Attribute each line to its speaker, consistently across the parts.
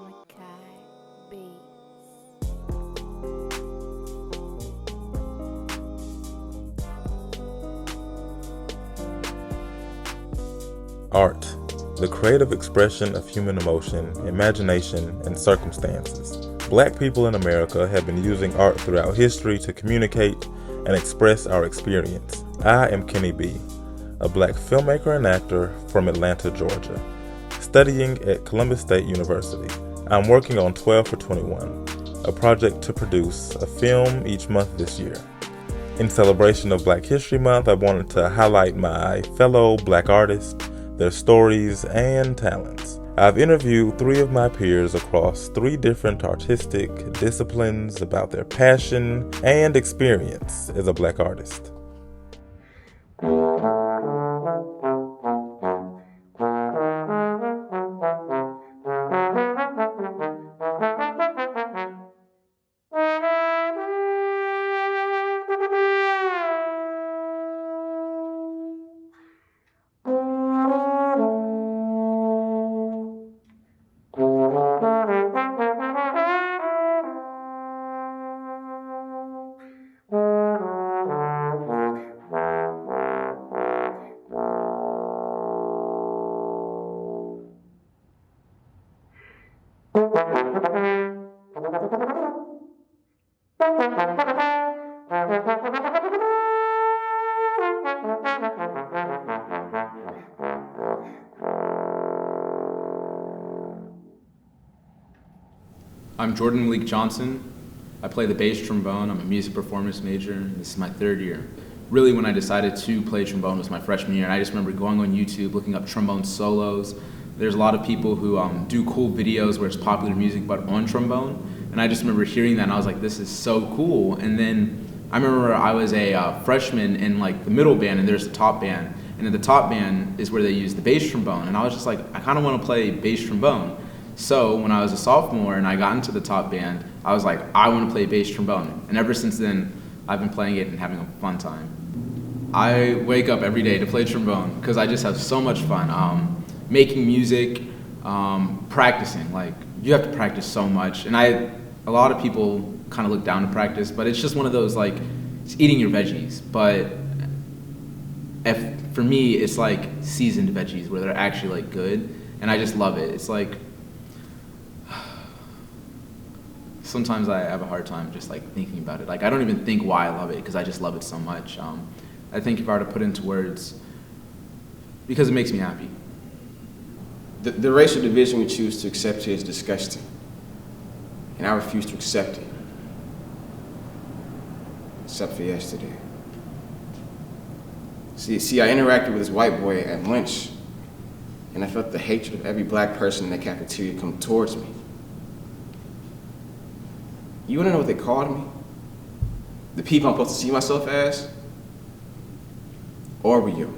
Speaker 1: Makaih beats.
Speaker 2: Art, the creative expression of human emotion, imagination, and circumstances. Black people in America have been using art throughout history to communicate and express our experience. I am Kenny B., a black filmmaker and actor from Atlanta, Georgia, studying at Columbus State University. I'm working on 12 for 21, a project to produce a film each month this year. In celebration of Black History Month, I wanted to highlight my fellow black artists, their stories, and talents. I've interviewed 3 of my peers across 3 different artistic disciplines about their passion and experience as a black artist.
Speaker 3: I'm Jordan Malik Johnson. I play the bass trombone. I'm a music performance major. This is my 3rd year. Really, when I decided to play trombone was my freshman year, and I just remember going on YouTube, looking up trombone solos. There's a lot of people who do cool videos where it's popular music, but on trombone. And I just remember hearing that, and I was like, this is so cool. And then I remember I was a freshman in like the middle band, and there's the top band. And in the top band is where they use the bass trombone. And I was just like, I kind of want to play bass trombone. So when I was a sophomore and I got into the top band, I was like, I want to play bass trombone. And ever since then, I've been playing it and having a fun time. I wake up every day to play trombone because I just have so much fun. Making music, practicing. Like, you have to practice so much. And a lot of people kind of look down to practice, but it's just one of those, like, it's eating your veggies. But for me, it's like seasoned veggies where they're actually like good. And I just love it. It's like, sometimes I have a hard time just like thinking about it. Like, I don't even think why I love it because I just love it so much. I think if I were to put into words, because it makes me happy.
Speaker 4: The racial division we choose to accept here is disgusting, and I refuse to accept it, except for yesterday. See, I interacted with this white boy at lunch, and I felt the hatred of every black person in the cafeteria come towards me. You wanna know what they called me? The people I'm supposed to see myself as? Oreo.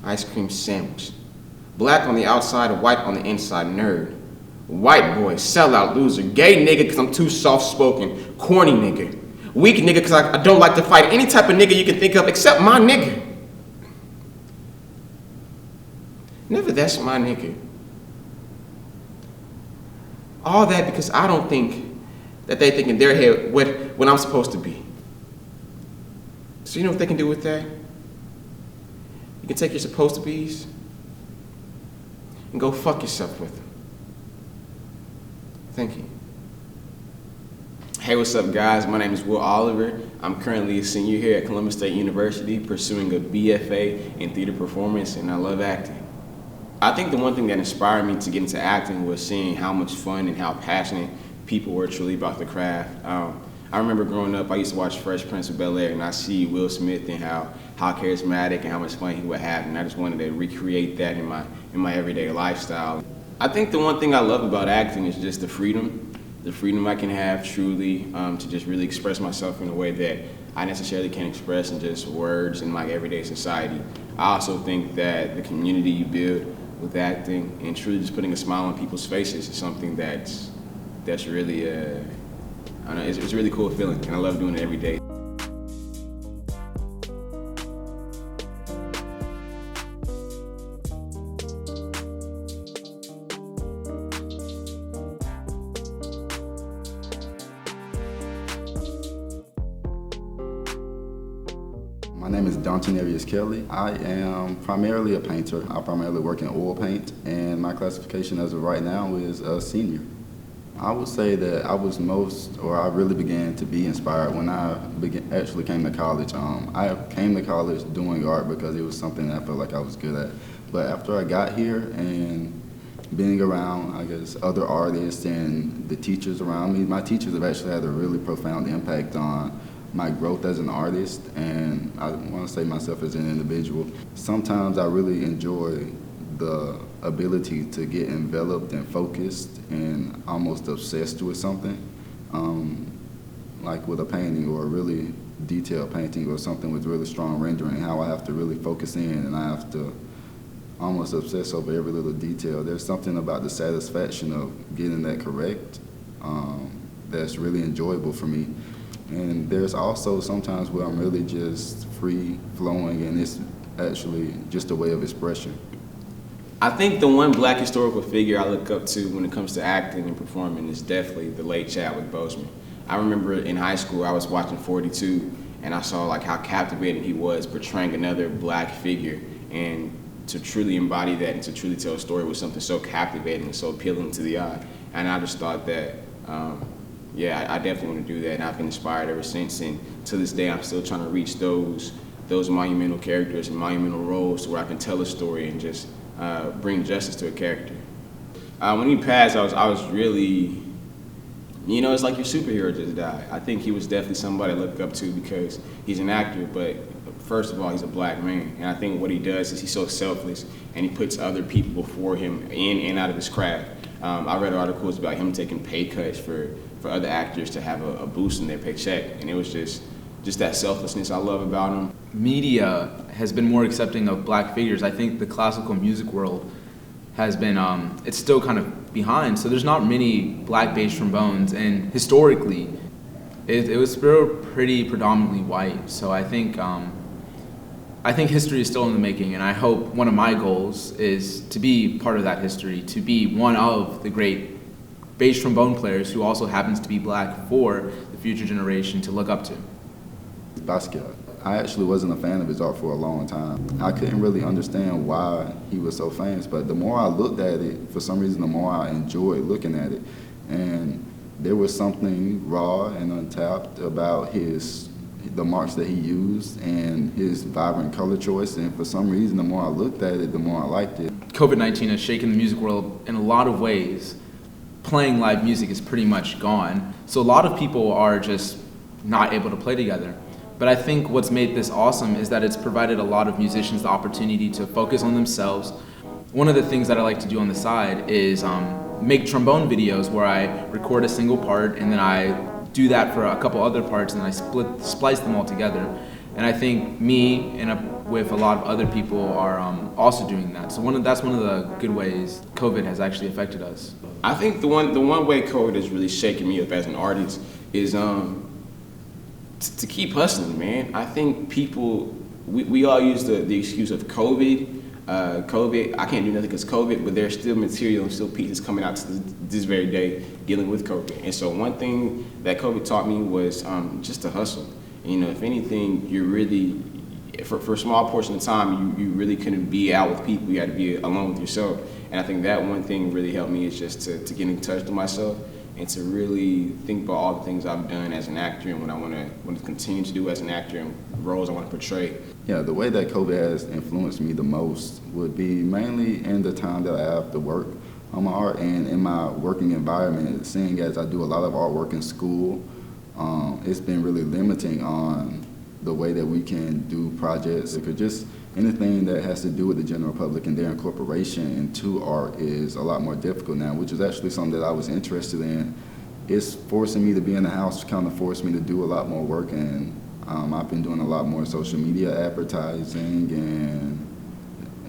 Speaker 4: Ice cream sandwich. Black on the outside, white on the inside, nerd. White boy, sellout, loser. Gay nigga cause I'm too soft-spoken. Corny nigga. Weak nigga cause I don't like to fight any type of nigga you can think of except my nigga. Never that's my nigga. All that because I don't think that they think in their head what I'm supposed to be. So you know what they can do with that? You can take your supposed to be's and go fuck yourself with them. Thank you. Hey, what's up guys? My name is Will Oliver. I'm currently a senior here at Columbus State University pursuing a BFA in theater performance, and I love acting. I think the one thing that inspired me to get into acting was seeing how much fun and how passionate people were truly about the craft. I remember growing up, I used to watch Fresh Prince of Bel-Air, and I see Will Smith and how charismatic and how much fun he would have, and I just wanted to recreate that in my everyday lifestyle. I think the one thing I love about acting is just the freedom I can have truly to just really express myself in a way that I necessarily can't express in just words in my everyday society. I also think that the community you build with acting and truly just putting a smile on people's faces is something that's really, I don't know, it's a really cool feeling, and I love doing it every day.
Speaker 5: My name is Dontanarius Kelly. I am primarily a painter. I primarily work in oil paint, and my classification as of right now is a senior. I would say that I really began to be inspired when I actually came to college. I came to college doing art because it was something that I felt like I was good at. But after I got here and being around, I guess, other artists and the teachers around me, my teachers have actually had a really profound impact on my growth as an artist, and I want to say myself as an individual. Sometimes I really enjoy the ability to get enveloped and focused and almost obsessed with something, like with a painting or a really detailed painting or something with really strong rendering, how I have to really focus in and I have to almost obsess over every little detail. There's something about the satisfaction of getting that correct that's really enjoyable for me. And there's also sometimes where I'm really just free flowing and it's actually just a way of expression.
Speaker 4: I think the one black historical figure I look up to when it comes to acting and performing is definitely the late Chadwick Boseman. I remember in high school I was watching 42 and I saw like how captivating he was portraying another black figure, and to truly embody that and to truly tell a story was something so captivating and so appealing to the eye. And I just thought that I definitely want to do that, and I've been inspired ever since. And to this day, I'm still trying to reach those monumental characters and monumental roles to where I can tell a story and just bring justice to a character. When he passed, I was really, it's like your superhero just died. I think he was definitely somebody I look up to because he's an actor, but first of all, he's a black man. And I think what he does is he's so selfless and he puts other people before him in and out of his craft. I read articles about him taking pay cuts for other actors to have a boost in their paycheck, and it was just that selflessness I love about him.
Speaker 3: Media has been more accepting of black figures. I think the classical music world has been, it's still kind of behind, so there's not many black bass trombones, and historically, it was still pretty predominantly white, so I think history is still in the making, and I hope one of my goals is to be part of that history, to be one of the great bass trombone players who also happens to be black for the future generation to look up to.
Speaker 5: Basquiat. I actually wasn't a fan of his art for a long time. I couldn't really understand why he was so famous, but the more I looked at it, for some reason, the more I enjoyed looking at it. And there was something raw and untapped about the marks that he used and his vibrant color choice, and for some reason, the more I looked at it, the more I liked it.
Speaker 3: COVID-19 has shaken the music world in a lot of ways. Playing live music is pretty much gone, so a lot of people are just not able to play together. But I think what's made this awesome is that it's provided a lot of musicians the opportunity to focus on themselves. One of the things that I like to do on the side is make trombone videos where I record a single part and then I do that for a couple other parts and then I splice them all together. And I think me and with a lot of other people are also doing that. So that's one of the good ways COVID has actually affected us.
Speaker 4: I think the one way COVID has really shaken me up as an artist is to keep hustling, man. I think we all use the excuse of COVID. I can't do nothing because COVID, but there's still material and still pieces coming out to this very day dealing with COVID. And so one thing that COVID taught me was just to hustle. And, if anything, you really, for a small portion of time, you really couldn't be out with people. You had to be alone with yourself. And I think that one thing really helped me is just to get in touch with myself and to really think about all the things I've done as an actor and what I want to continue to do as an actor and roles I want to portray.
Speaker 5: Yeah, the way that COVID has influenced me the most would be mainly in the time that I have to work on my art and in my working environment. Seeing as I do a lot of artwork in school, it's been really limiting on the way that we can do projects. It could just anything that has to do with the general public and their incorporation into art is a lot more difficult now, which is actually something that I was interested in. It's forcing me to be in the house, kind of forced me to do a lot more work, and I've been doing a lot more social media advertising, and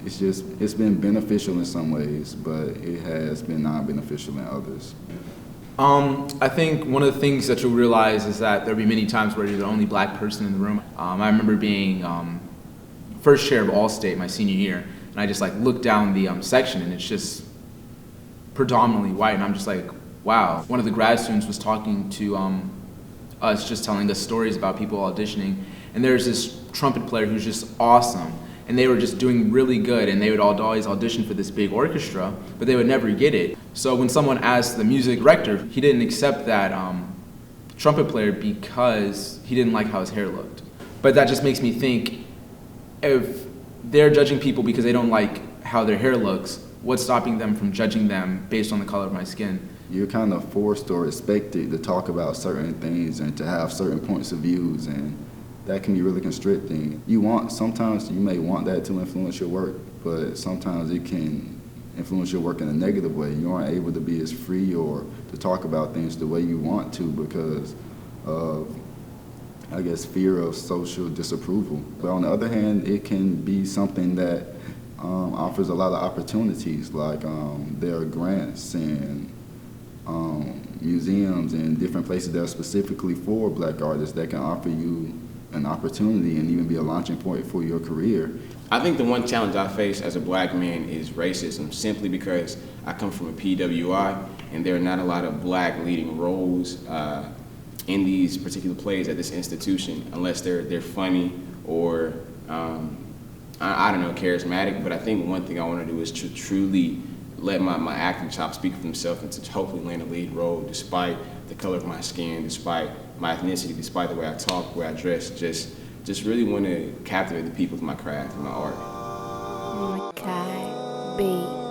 Speaker 5: it's been beneficial in some ways, but it has been non-beneficial in others.
Speaker 3: I think one of the things that you'll realize is that there'll be many times where you're the only black person in the room. I remember being first chair of All-State my senior year, and I just looked down the section and it's just predominantly white, and I'm just like, wow. One of the grad students was talking to us, just telling us stories about people auditioning, and there's this trumpet player who's just awesome, and they were just doing really good, and they would always audition for this big orchestra, but they would never get it. So when someone asked the music director, he didn't accept that trumpet player because he didn't like how his hair looked. But that just makes me think, if they're judging people because they don't like how their hair looks, what's stopping them from judging them based on the color of my skin?
Speaker 5: You're kind of forced or expected to talk about certain things and to have certain points of views, and that can be really constricting. Sometimes you may want that to influence your work, but sometimes it can influence your work in a negative way. You aren't able to be as free or to talk about things the way you want to because of, I guess, fear of social disapproval. But on the other hand, it can be something that offers a lot of opportunities, like there are grants and museums and different places that are specifically for black artists that can offer you an opportunity and even be a launching point for your career.
Speaker 4: I think the one challenge I face as a black man is racism, simply because I come from a PWI and there are not a lot of black leading roles in these particular plays at this institution, unless they're funny or I don't know, charismatic. But I think one thing I want to do is to truly let my acting chops speak for themselves and to hopefully land a lead role despite the color of my skin, despite my ethnicity, despite the way I talk, the way I dress. Just really want to captivate the people with my craft and my art.
Speaker 1: Makaih, B.